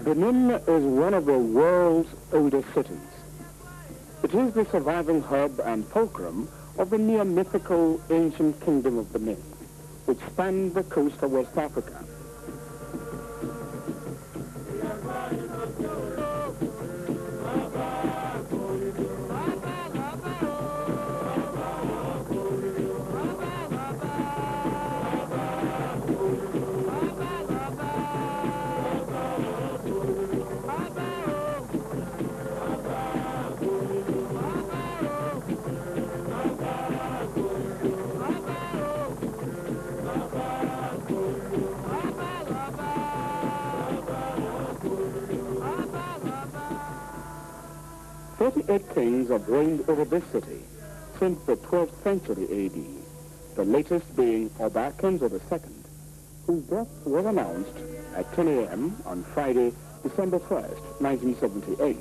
Benin is one of the world's oldest cities. It is the surviving hub and fulcrum of the near-mythical ancient kingdom of Benin, which spanned the coast of West Africa. Eight kings have reigned over this city since the 12th century A.D., the latest being Oba Akinzo II, whose death was announced at 10 a.m. on Friday, December 1st, 1978,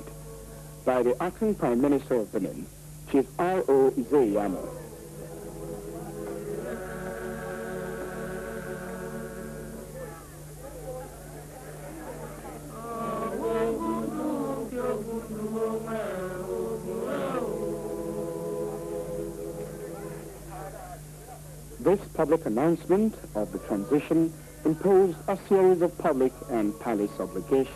by the acting Prime Minister of Benin, Chief R.O. Izeyamo. This public announcement of the transition imposed a series of public and palace obligations.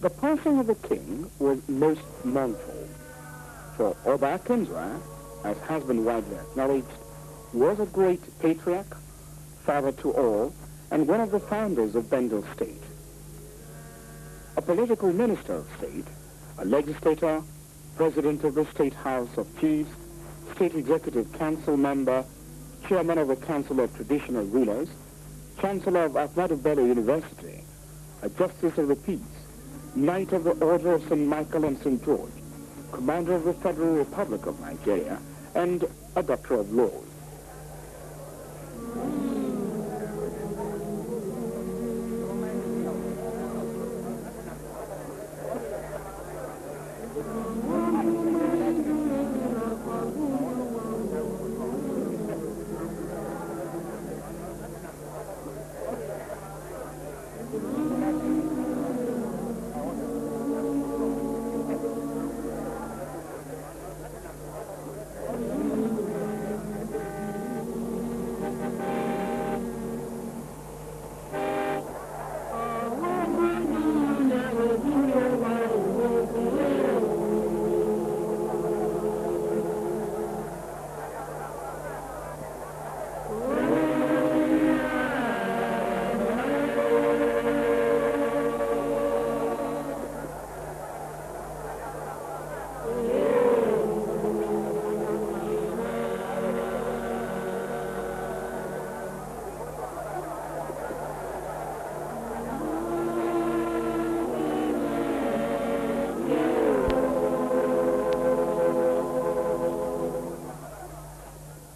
The passing of the king was most mournful. For Oba Akinzo, as has been widely acknowledged, was a great patriarch, father to all, and one of the founders of Bengal State. A political minister of state, a legislator, president of the State House of Chiefs, State Executive Council member, chairman of the Council of Traditional Rulers, chancellor of Ahmadu Bello University, a justice of the peace, knight of the Order of St. Michael and St. George, commander of the Federal Republic of Nigeria, and a doctor of laws.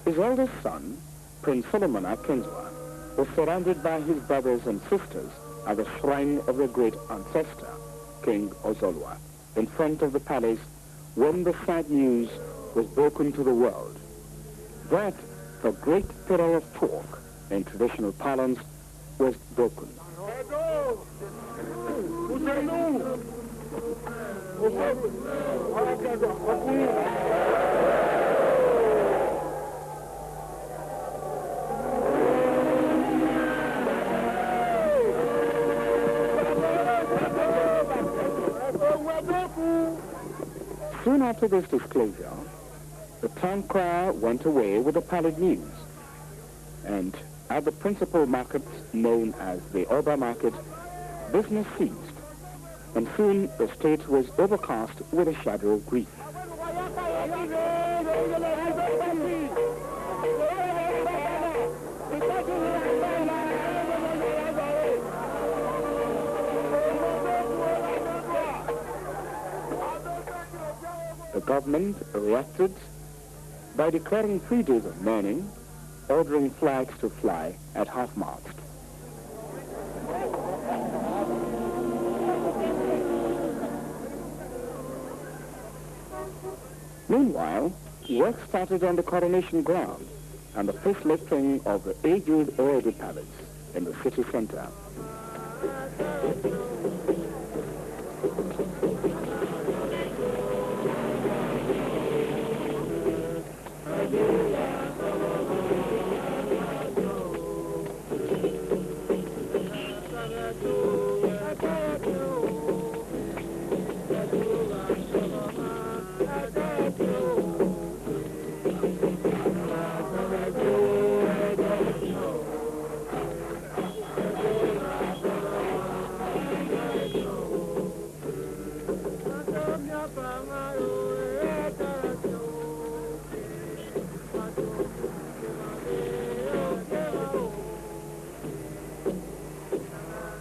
His eldest son, Prince Solomon Akinzo, was surrounded by his brothers and sisters at the shrine of their great ancestor, King Ozolwa, in front of the palace when the sad news was broken to the world that the great pillar of talk in traditional parlance was broken. Soon after this disclosure, the town crier went away with the pallid news, and at the principal markets known as the Oba Market, business ceased, and soon the state was overcast with a shadow of grief. The government reacted by declaring 3 days of mourning ordering flags to fly at half-mast. Meanwhile, work started on the coronation ground and the facelifting of the aged Erediauwa Palace in the city center.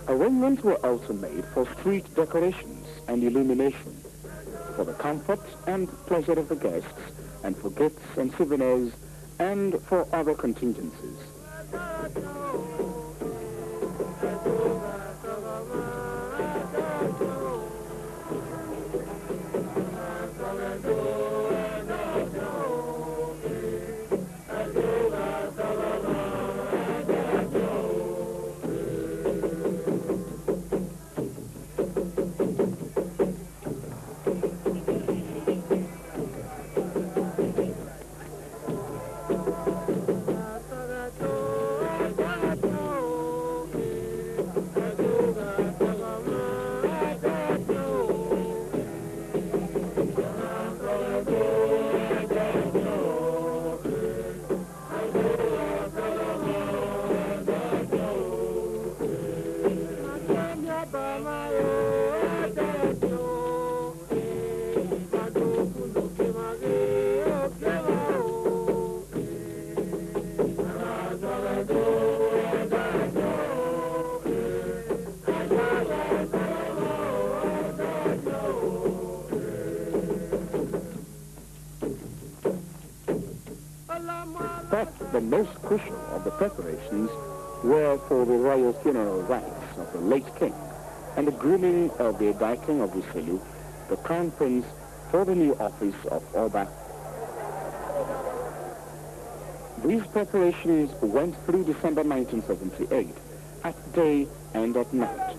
Arrangements were also made for street decorations and illumination, for the comfort and pleasure of the guests, and for gifts and souvenirs, and for other contingencies. But the most crucial of the preparations were for the royal funeral rites of the late king and the grooming of the King of Uselu, the crown prince, for the new office of Oba. These preparations went through December 1978, at day and at night.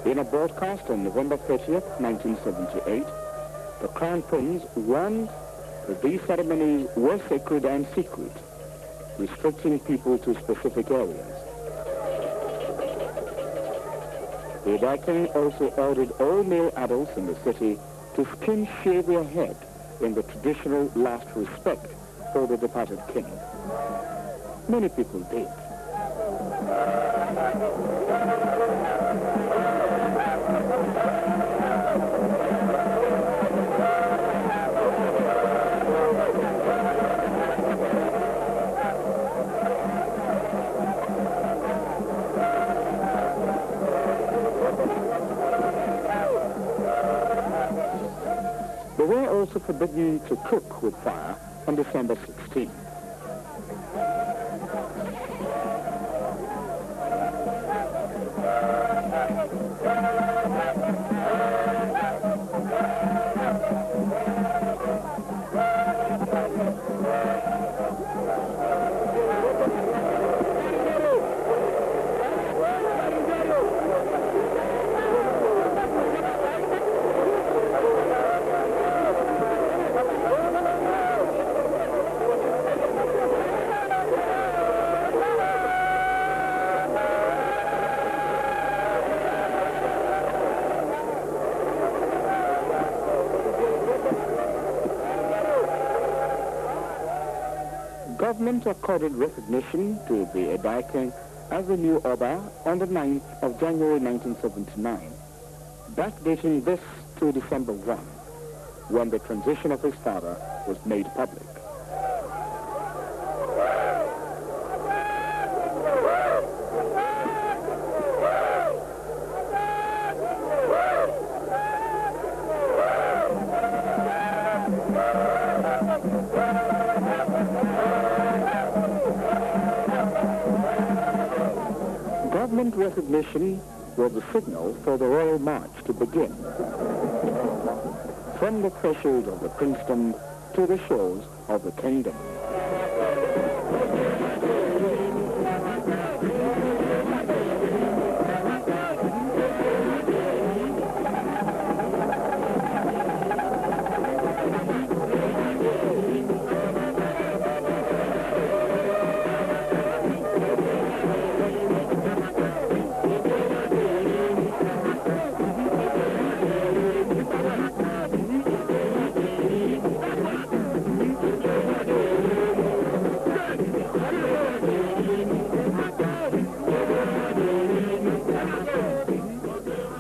In a broadcast on November 30th, 1978, the Crown Prince warned that these ceremonies were sacred and secret, restricting people to specific areas. The King also ordered all male adults in the city to skin shave their head in the traditional last respect for the departed king. Many people did. They were also forbidden to cook with fire on December 16th. government accorded recognition to the Edai king as the new Oba on the 9th of January 1979, backdating this to December 1, when the transition of his father was made public. Government recognition was the signal for the royal march to begin. From the threshold of the princedom to the shores of the kingdom.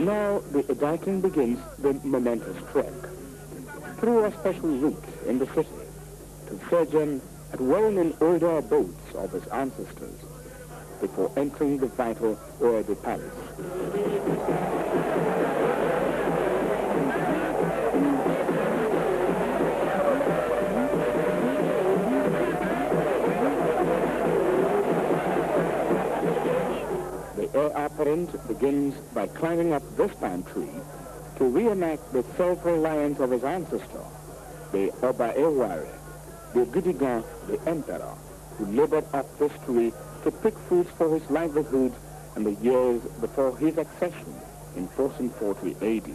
Now the Edai king begins the momentous trek through a special route in the city to sojourn at well-known older abodes of his ancestors before entering the vital Erediauwa palace. The heir apparent begins by climbing up this palm tree to reenact the self-reliance of his ancestor, the Oba Eware, the Gidigan, the emperor, who labored up this tree to pick fruits for his livelihood in the years before his accession in 1440 AD.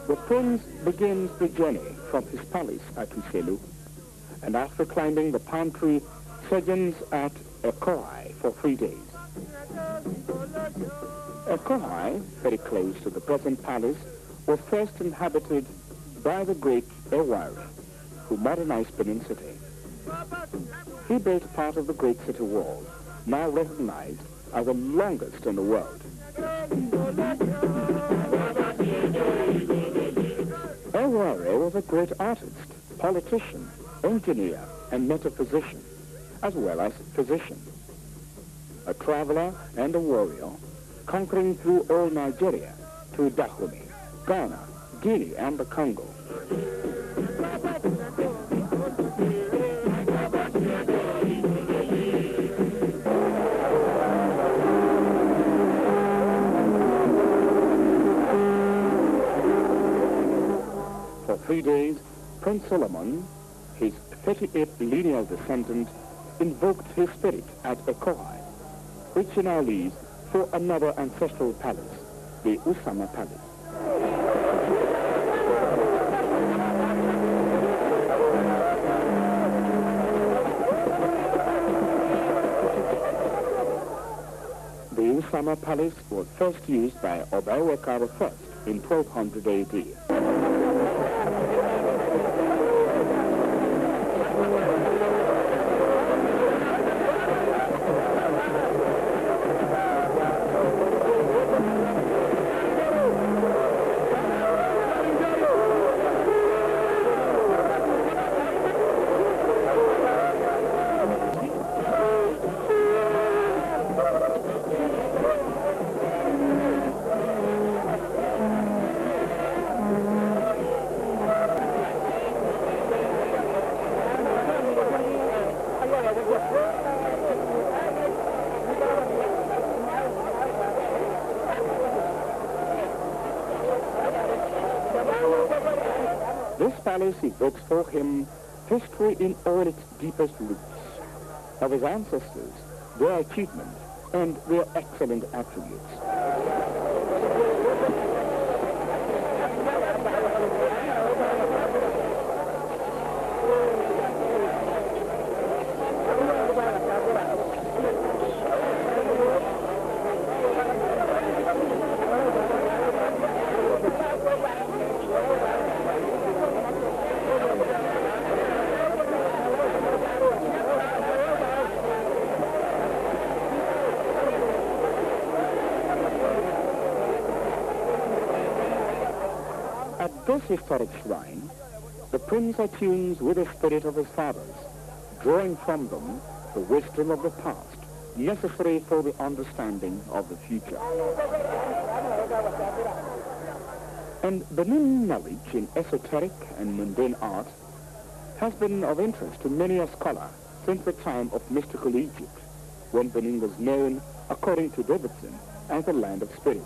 The prince begins the journey from his palace at Uselu, and after climbing the palm tree, sojourns at Ekohai for 3 days. Ekohai, very close to the present palace, was first inhabited by the great Eware, who modernized Benin City. He built part of the Great City Wall, now recognized as the longest in the world. Eware was a great artist, politician, engineer, and metaphysician, as well as physician. A traveler and a warrior, conquering through all Nigeria to Dahomey, Ghana, Guinea, and the Congo. For 3 days, Prince Solomon, his 38th lineal descendant, invoked his spirit at Ekohai, which he now leaves for another ancestral palace, the Usama Palace. The Usama Palace was first used by Oba I in 1200 AD. palace evokes for him history in all its deepest roots of his ancestors, their achievements, and their excellent attributes. At this historic shrine, the prince attunes with the spirit of his fathers, drawing from them the wisdom of the past, necessary for the understanding of the future. And Benin knowledge in esoteric and mundane art has been of interest to many a scholar since the time of mystical Egypt, when Benin was known, according to Davidson, as the land of spirits.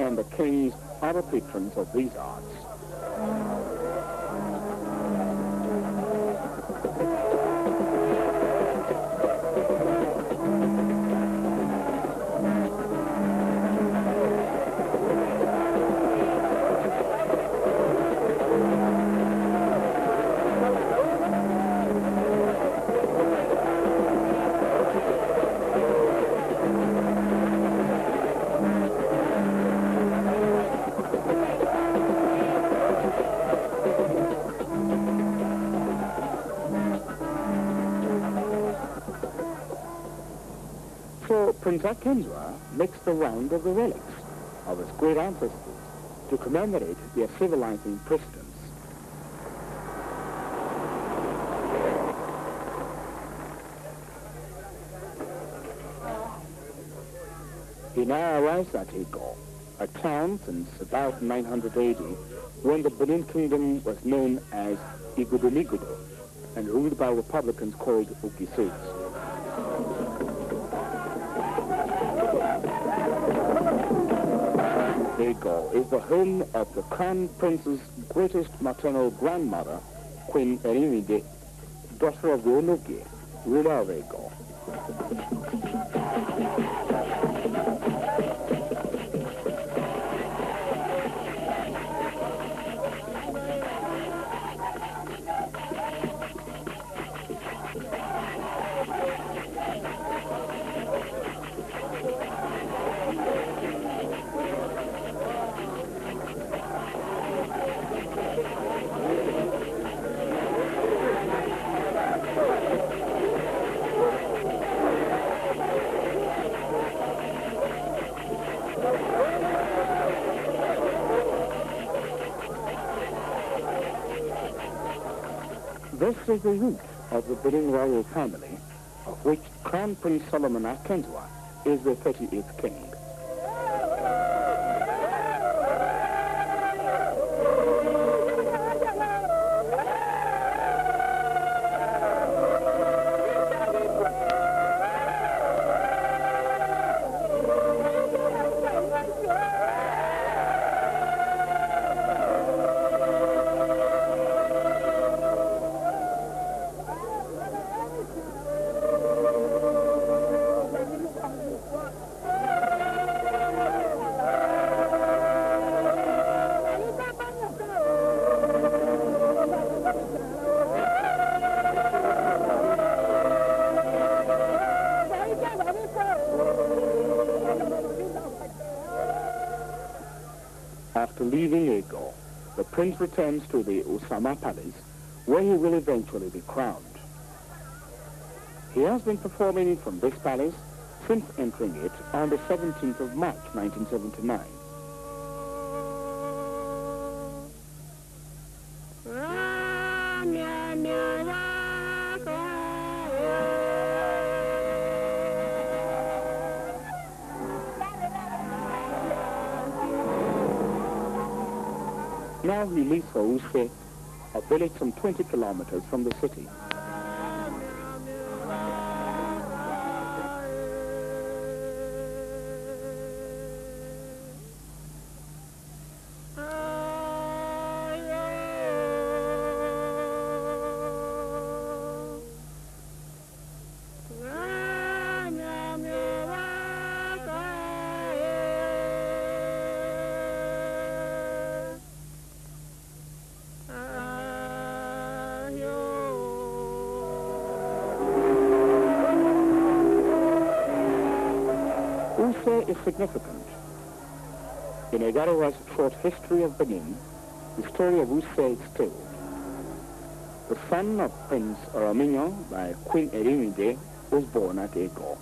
And the kings are the patrons of these arts. So Prince Akenwa makes the round of the relics of his great ancestors to commemorate their civilizing precedents. He now arrives at Ego, a town since about 900 AD, when the Benin Kingdom was known as Igudonigodo and ruled by republicans called Ukises. Ego is the home of the Crown Prince's greatest maternal grandmother, Queen Erinide, daughter of the Onoge, ruler of Ego. This is the root of the Benin royal family, of which Crown Prince Solomon Akenzwa is the 38th king. After leaving Ego, the prince returns to the Usama Palace, where he will eventually be crowned. He has been performing from this palace since entering it on the 17th of March, 1979. Now he leaves for Use, a village some 20 kilometers from the city. Use is significant. In Erediauwa's short history of Benin, the story of Use is told. The son of Prince Orominyo by Queen Erimide was born at Ego,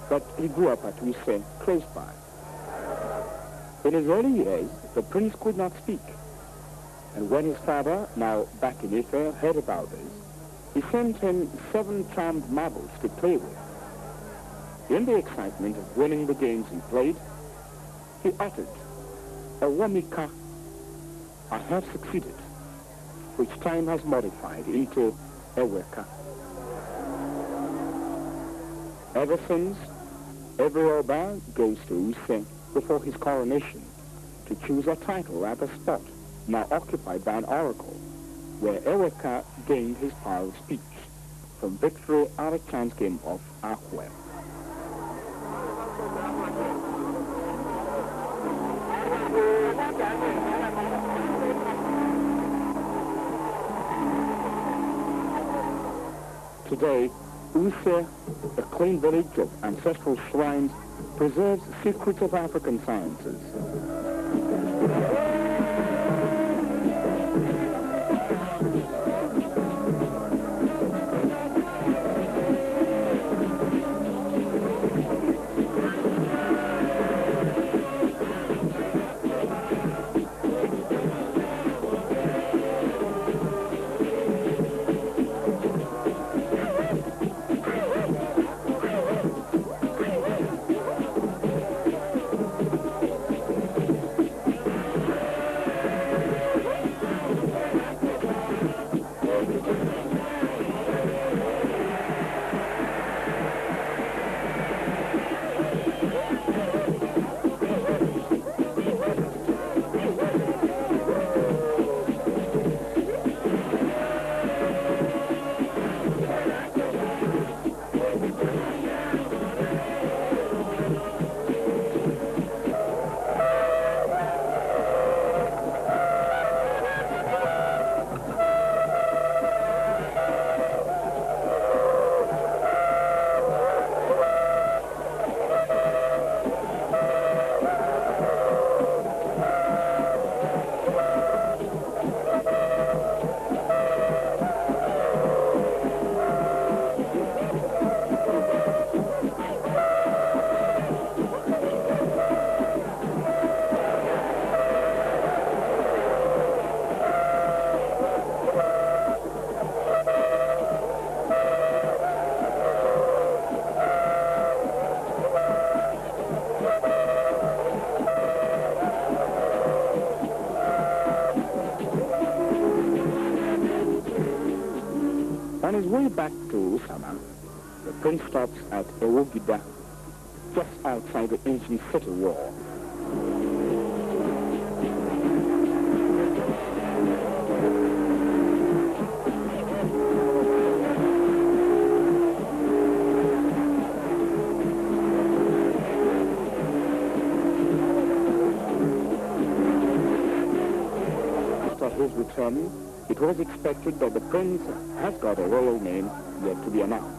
but he grew up at Use close by. In his early years, the prince could not speak, and when his father, now back in Ife, heard about this, he sent him 7 charmed marbles to play with. In the excitement of winning the games he played, he uttered, "Owamika, I have succeeded," which time has modified into Eweka. Ever since, every Oba goes to Use before his coronation to choose a title at the spot now occupied by an oracle, where Eweka gained his power of speech from victory at a chance game of Ahwe. Today, Use, a clean village of ancestral shrines, preserves secrets of African sciences. On his way back to Usama, the prince stops at Ewogida, just outside the ancient city wall. After his return, it was expected that the prince has got a royal name yet to be announced.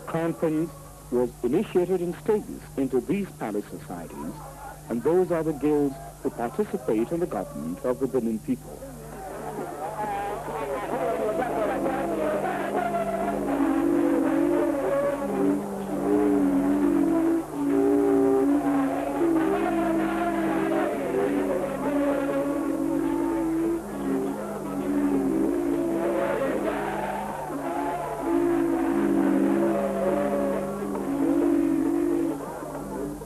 Crown Prince was initiated in stages into these palace societies, and those are the guilds who participate in the government of the Benin people.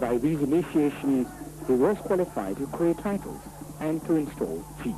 By these initiations, he was qualified to create titles and to install chiefs.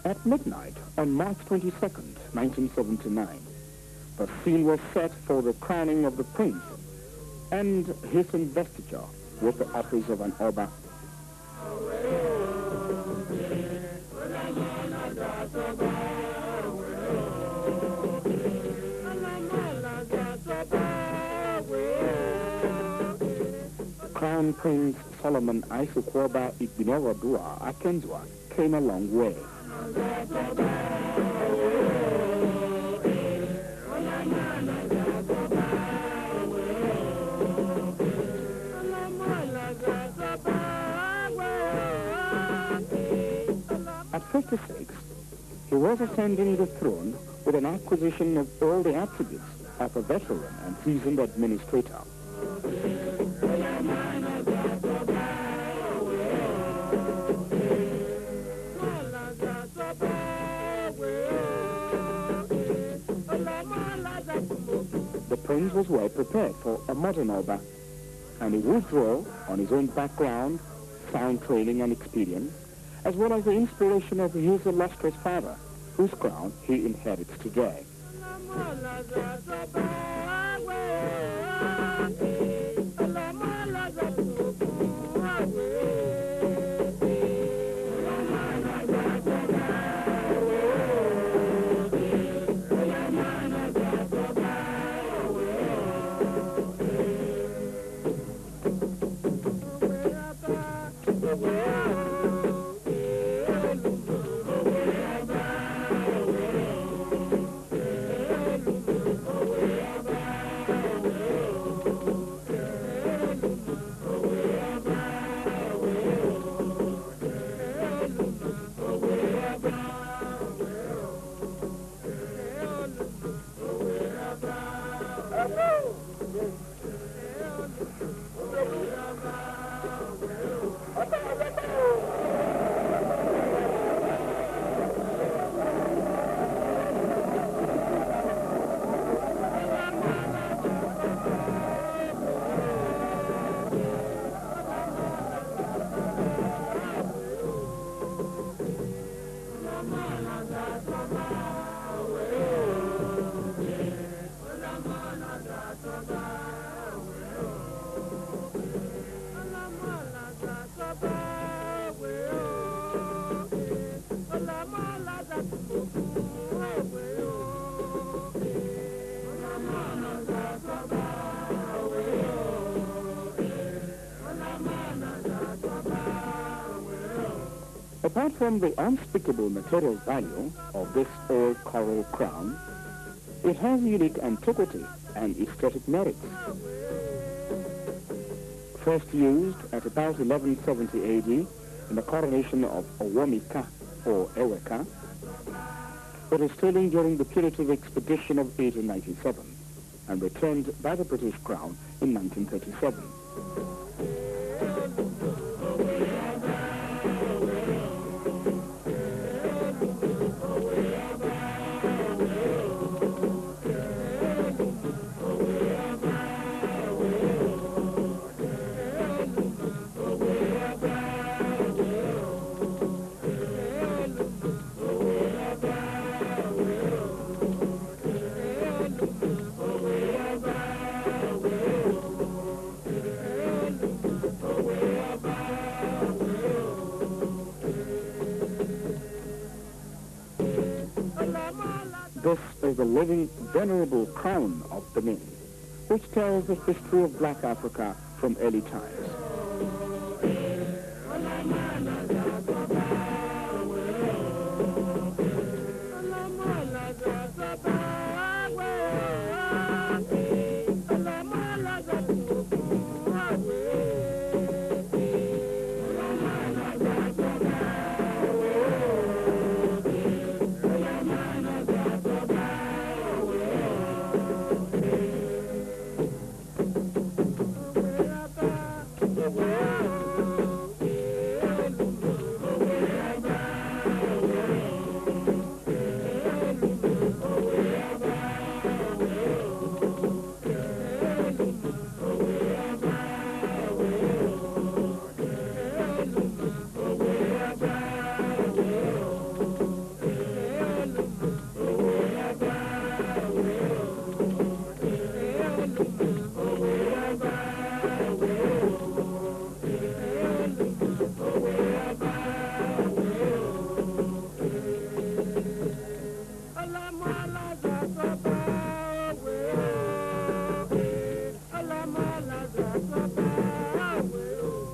At midnight on March 22nd, 1979, the scene was set for the crowning of the prince and his investiture with the office of an Oba. Crown Prince Solomon Aisukwoba Erediauwa Akenzwa came a long way. At 56, he was ascending the throne with an acquisition of all the attributes of a veteran and seasoned administrator. The prince was well prepared for a modern Oba, and he would draw on his own background, sound training and experience, as well as the inspiration of his illustrious father, whose crown he inherits today. Apart from the unspeakable material value of this old coral crown, It has unique antiquity and aesthetic merits. First used at about 1170 AD in the coronation of Owomika or Eweka, it was sailing during the punitive expedition of 1897 and returned by the British Crown in 1937. This is the living, venerable crown of Benin, which tells the history of Black Africa from early times.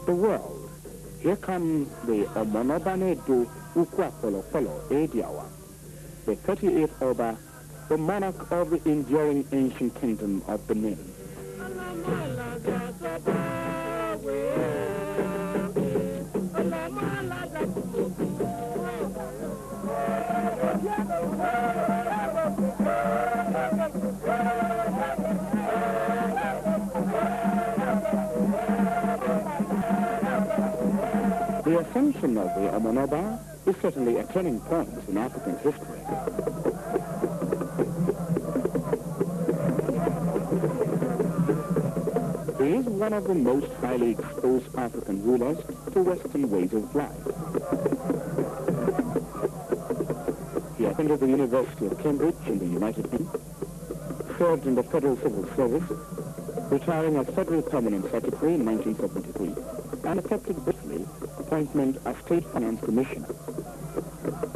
The world. Here comes the Omonobanedo Ukwapolopolo Erediauwa, the 38th Oba, the monarch of the enduring ancient kingdom of Benin. The ascension of the Omonoba is certainly a turning point in African history. He is one of the most highly exposed African rulers to Western ways of life. He attended the University of Cambridge in the United Kingdom, served in the Federal Civil Service, retiring as Federal Permanent Secretary in 1973, and effected briefly appointment as State Finance Commissioner.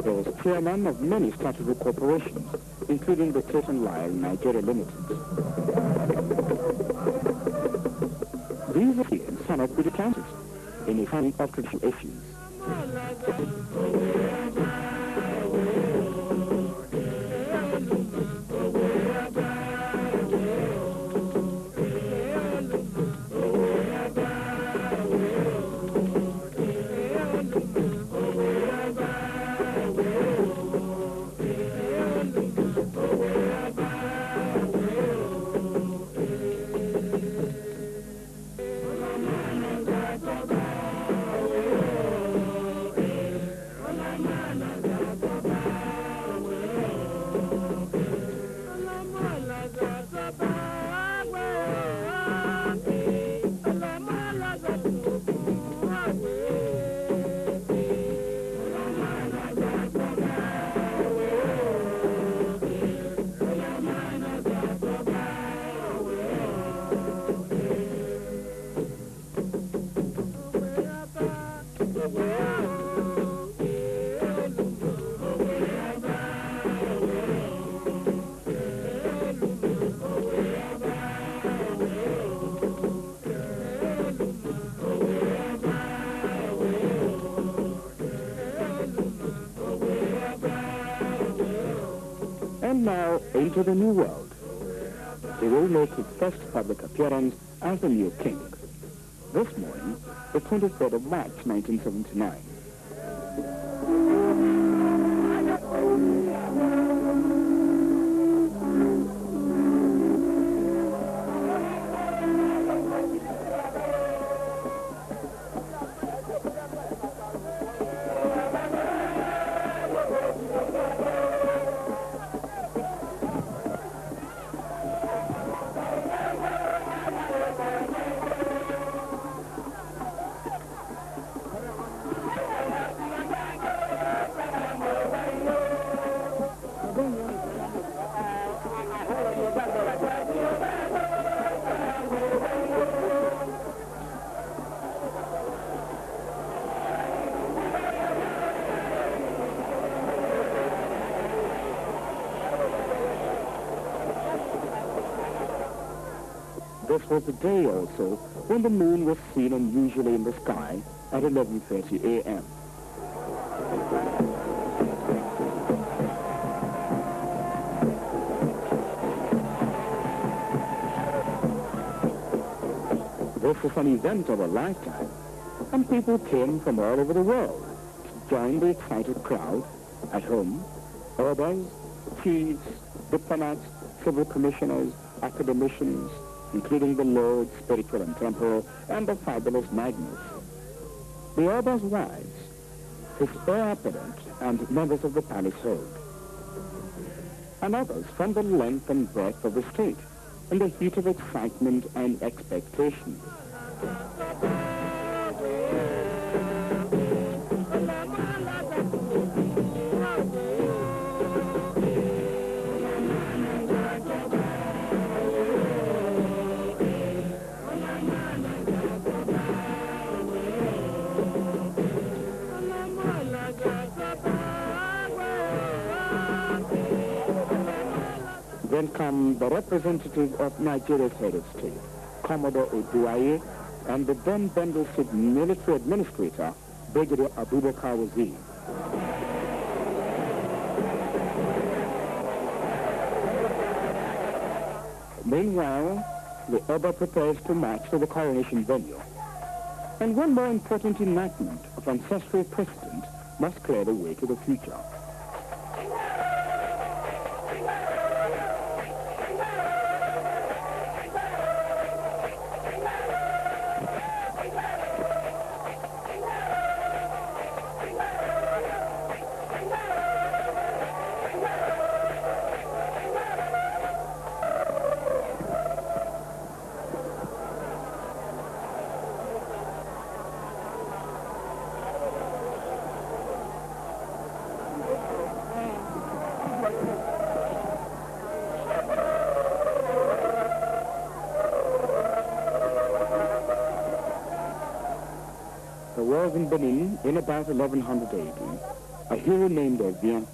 He was chairman of many statutory corporations, including the Tate & Lyle Nigeria Limited. These appearance stand up with the chances in the handling of traditional issues. now enter the new world. He will make his first public appearance as the new king. This morning, the 23rd of March, 1979. This was the day also when the moon was seen unusually in the sky at 11:30 a.m. This was an event of a lifetime, and people came from all over the world to join the excited crowd at home. Orbas, chiefs, diplomats, civil commissioners, academicians, including the lords, spiritual and temporal, and the fabulous Magnus. The Orba's wives, his heir apparent, and members of the palace hold. And others from the length and breadth of the state, in the heat of excitement and expectation. Then come the representative of Nigeria's head of state, Commodore Oduaye, and the then Bendel-State military administrator, Brigadier Abubakar Wazir. Meanwhile, the Oba prepares to march to the coronation venue. And one more important enactment of ancestral precedent must clear the way to the future. There was in Benin, in about 1100 AD, a hero named Erediauwa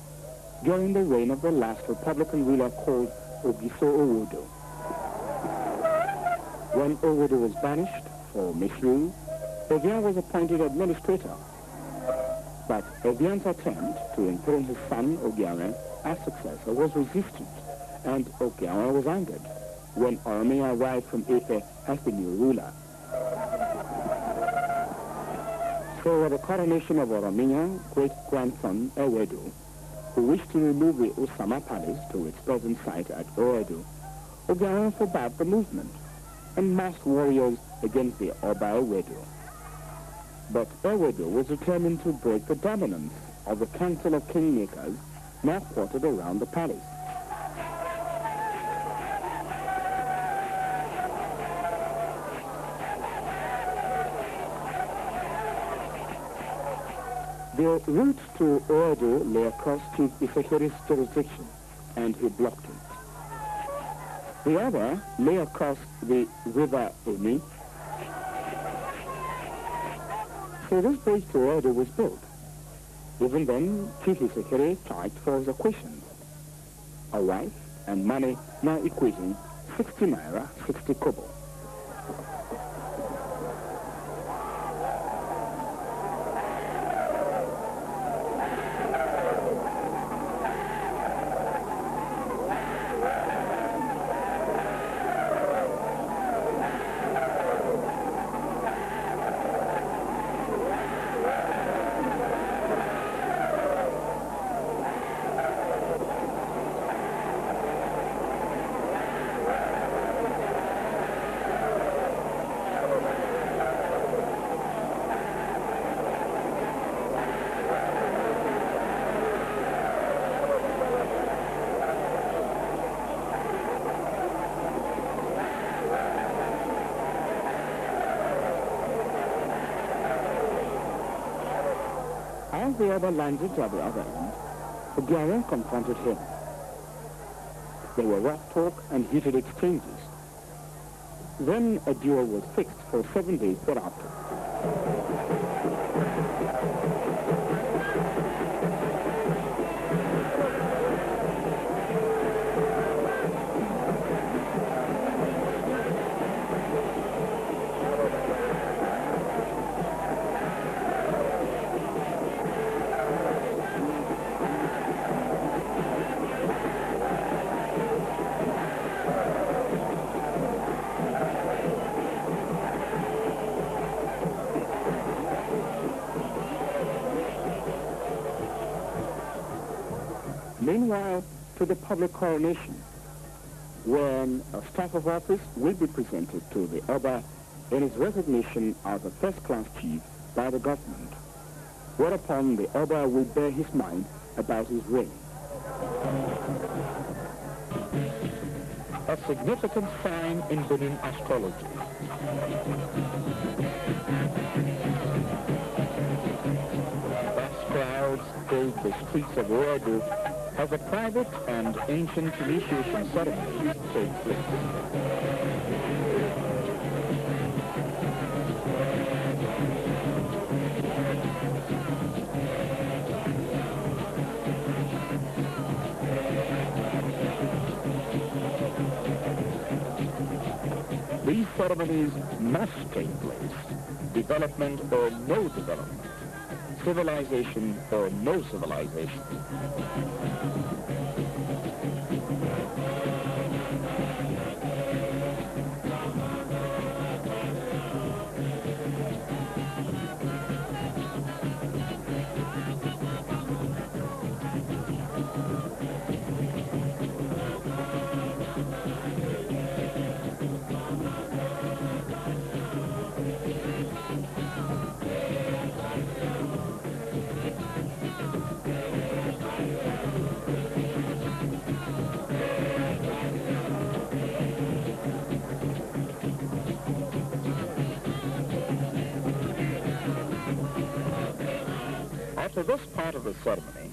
during the reign of the last Republican ruler called Ogiso Owodo. When Owodo was banished for misrule, Erediauwa was appointed administrator. But Erediauwa's attempt to enthrone his son Ogiawe as successor was resisted, and Ogiawe was angered when Oromia arrived from Ife as the new ruler. So at the coronation of Oromia, great-grandson Ewedu, who wished to remove the Osama Palace to its present site at Oedu, Ogiawe forbade the movement and massed warriors against the Oba Ewedu. But Ewedu was determined to break the dominance of the Council of Kingmakers now quartered around the palace. The route to Oedu lay across Chief Isekeri's jurisdiction, and he blocked it. The other lay across the river Oni. So this bridge to Oedu was built. Even then, Chief Isekeri charged for execution. A wife and money now equating 60 naira, 60 kobo. Once the other landed at the other end, Obiara confronted him. There were rough talk and heated exchanges. Then a duel was fixed for 7 days thereafter. Meanwhile, to the public coronation, when a staff of office will be presented to the Oba in his resignation as a first-class chief by the government, whereupon the Oba will bear his mind about his reign. A significant sign in Benin astrology. Vast crowds filled the streets of Erediauwa as a private and ancient initiation ceremony takes place. These ceremonies must take place, development or no development, civilization or no civilization. After this part of the ceremony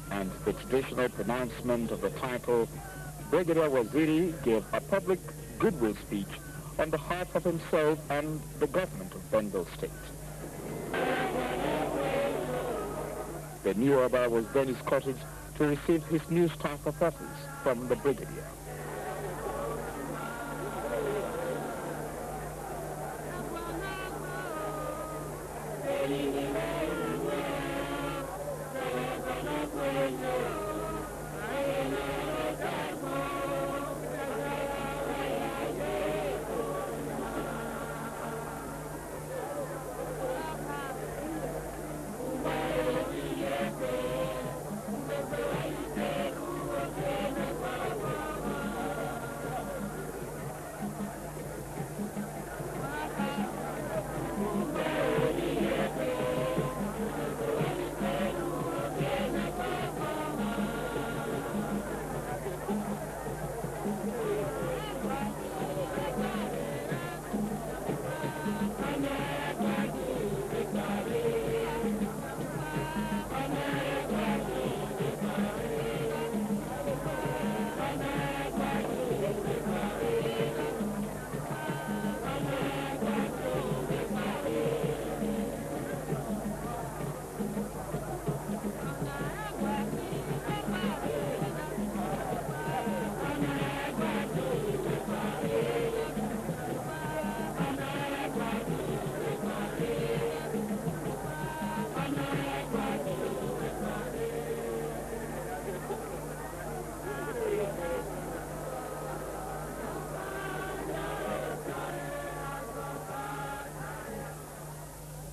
and the traditional pronouncement of the title, Brigadier Waziri gave a public goodwill speech on behalf of himself and the government of Bengal State. The new Oba was then escorted to receive his new staff of office from the Brigadier.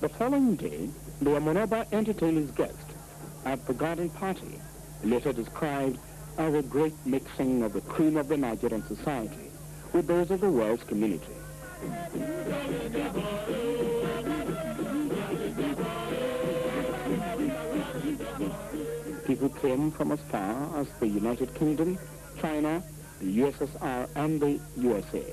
The following day, the Omonoba entertained his guest at the garden party, later described as a great mixing of the cream of the Nigerian society with those of the world's community. People came from as far as the United Kingdom, China, the USSR, and the USA.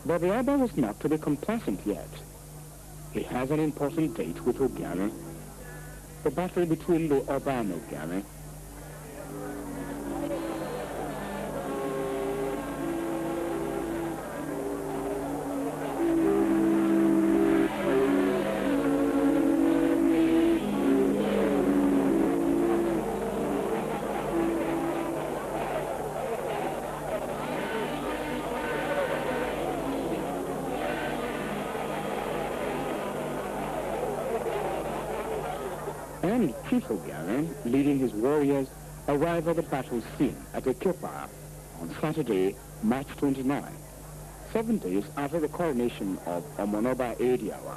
But the Oba was not to be complacent yet. He has an important date with Ogana, the battle between the Oba and Ogana. And Chief Ogana, leading his warriors, arrive at the battle scene at Erediauwa on Saturday, March 29, 7 days after the coronation of Omonoba Erediauwa.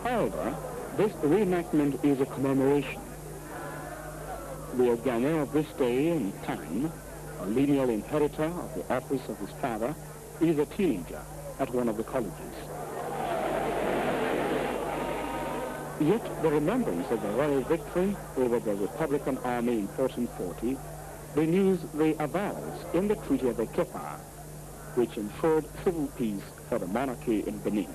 However, this reenactment is a commemoration. The Ogana of this day and time, a lineal inheritor of the office of his father, is a teenager at one of the colleges. Yet the remembrance of the royal victory over the Republican army in 1440 renews the avowals in the Treaty of Erediauwa, which ensured civil peace for the monarchy in Benin.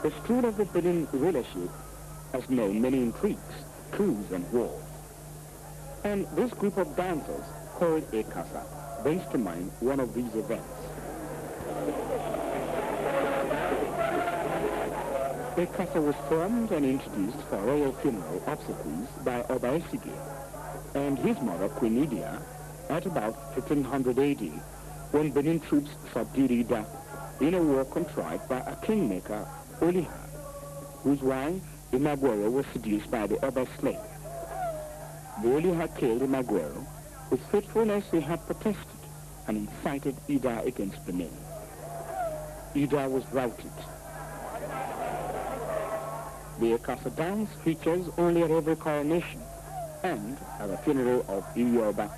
The story of the Benin rulership has known many intrigues, coups, and wars. And this group of dancers, called a casa, brings to mind one of these events. A casa was formed and introduced for royal funeral obsequies by Obaesige and his mother, Queen Idia, at about 1500 AD, when Benin troops subdued Ida in a war contrived by a kingmaker, Oliha, whose wife, Imaguero, was seduced by the Oba's slave. The Oliha killed Imaguero, whose faithfulness he had protested, and incited Ida against Benin. Ida was routed. The Ekasa dance features only at every coronation and at the funeral of Erediauwa.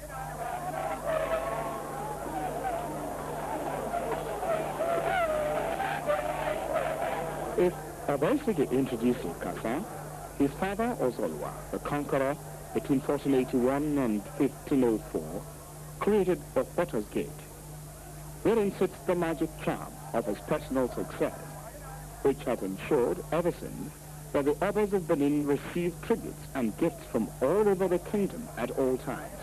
If Obaesige introduced Ekasa, his father Ozolwa, the conqueror between 1481 and 1504, created the Potter's Gate. Wherein sits the magic charm of his personal success, which has ensured ever since that the Obas of Benin receive tributes and gifts from all over the kingdom at all times.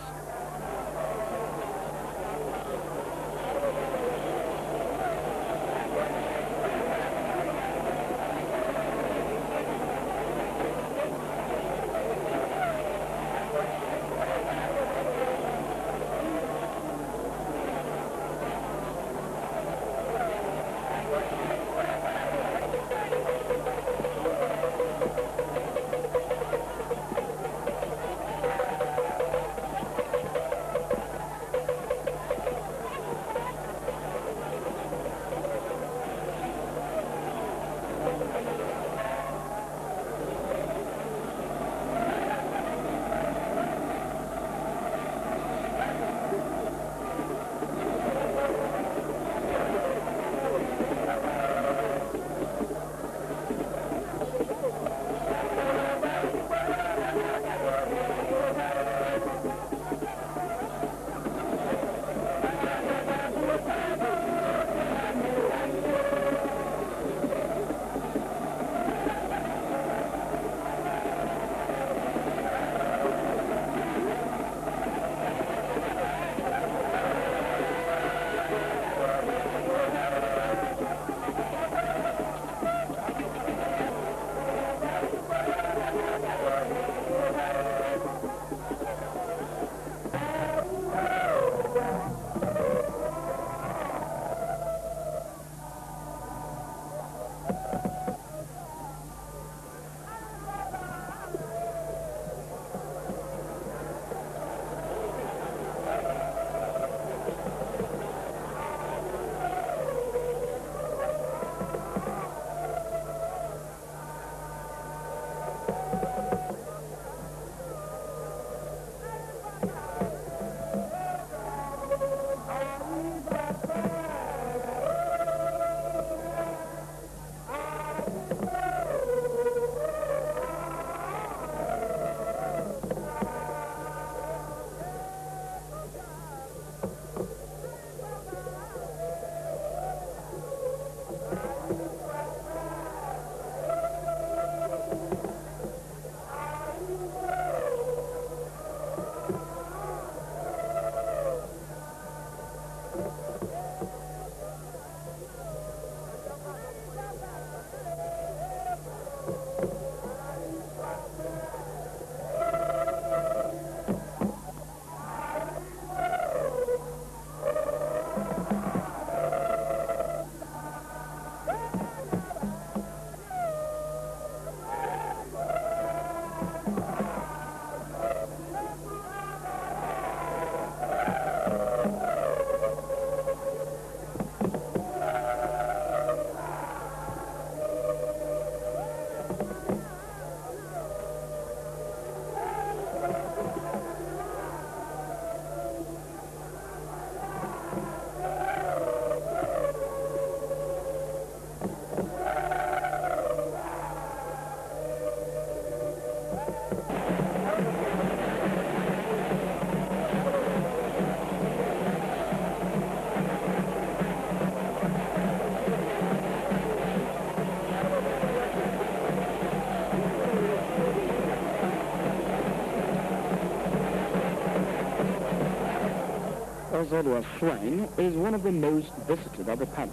Ozodwa shrine is one of the most visited at the palace,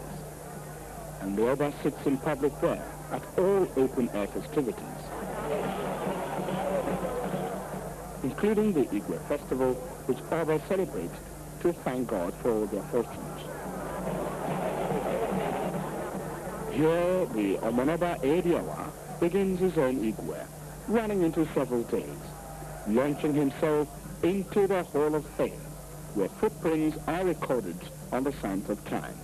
and the Oba sits in public there at all open-air festivities, including the Igwe festival, which Oba celebrates to thank God for all their fortunes. Here, the Omonoba Erediauwa begins his own Igwe, running into several days, launching himself into the Hall of Fame, where footprints are recorded on the sands of time.